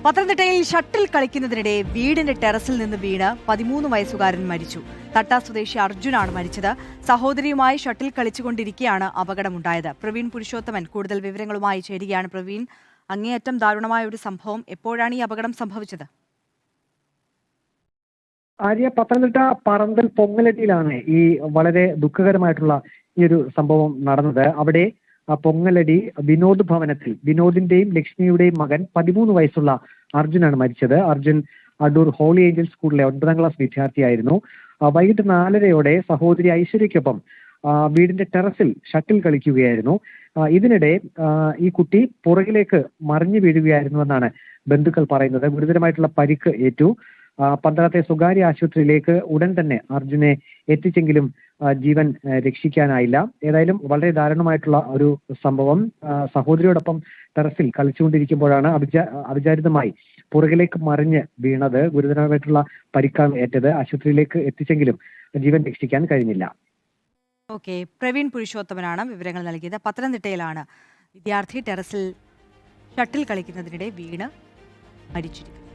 പത്തനംതിട്ടയിൽ ഷട്ടിൽ കളിക്കുന്നതിനിടെ വീടിന്റെ ടെറസിൽ നിന്ന് വീണ് 13 വയസ്സുകാരൻ മരിച്ചു. തട്ട സ്വദേശി അർജുനാണ് മരിച്ചത്. സഹോദരിയുമായി ഷട്ടിൽ കളിച്ചുകൊണ്ടിരിക്കെയാണ് അപകടമുണ്ടായത്. പ്രവീൺ പുരുഷോത്തമൻ കൂടുതൽ വിവരങ്ങളുമായി ചേരുകയാണ്. പ്രവീൺ, അങ്ങേയറ്റം ദാരുണമായ ഒരു സംഭവം. എപ്പോഴാണ് ഈ അപകടം സംഭവിച്ചത്? ആര്യ, പത്തനംതിട്ട പറന്തൽ പൊങ്ങലടിയിലാണ് ഈ വളരെ ദുഃഖകരമായിട്ടുള്ള ഈ ഒരു സംഭവം നടന്നത്. അവിടെ പൊങ്ങലടി വിനോദ് ഭവനത്തിൽ വിനോദിന്റെയും ലക്ഷ്മിയുടെയും മകൻ 13 വയസ്സുള്ള അർജുനാണ് മരിച്ചത്. അർജുൻ അടൂർ ഹോളി ഏഞ്ചൽ സ്കൂളിലെ 9ാം ക്ലാസ് വിദ്യാർത്ഥിയായിരുന്നു. വൈകിട്ട് 4:30 സഹോദരി ഐശ്വര്യയ്ക്കൊപ്പം വീടിന്റെ ടെറസിൽ ഷട്ടിൽ കളിക്കുകയായിരുന്നു. ഇതിനിടെ ഈ കുട്ടി പുറകിലേക്ക് മറിഞ്ഞു വീഴുകയായിരുന്നുവെന്നാണ് ബന്ധുക്കൾ പറയുന്നത്. ഗുരുതരമായിട്ടുള്ള പരിക്ക് ഏറ്റു. പന്തളത്തെ സ്വകാര്യ ആശുപത്രിയിലേക്ക് ഉടൻ തന്നെ അർജുനെ എത്തിച്ചെങ്കിലും ജീവൻ രക്ഷിക്കാനായില്ല. ഏതായാലും വളരെ ദാരുണമായിട്ടുള്ള ഒരു സംഭവം. സഹോദരിയോടൊപ്പം ടെറസിൽ കളിച്ചുകൊണ്ടിരിക്കുമ്പോഴാണ് അവിചാരിതമായി പുറകിലേക്ക് മറിഞ്ഞ് വീണത്. ഗുരുതരമായിട്ടുള്ള പരിക്കാണ് ഏറ്റത്. ആശുപത്രിയിലേക്ക് എത്തിച്ചെങ്കിലും ജീവൻ രക്ഷിക്കാൻ കഴിഞ്ഞില്ല. ഓക്കെ, പ്രവീൺ പുരുഷോത്തമനാണ് വിവരങ്ങൾ നൽകിയത്. പത്തനംതിട്ടയിലാണ് വിദ്യാർത്ഥി ടെറസിൽ ഷട്ടിൽ കളിക്കുന്നതിനിടെ വീണ് മരിച്ചിരിക്കുന്നത്.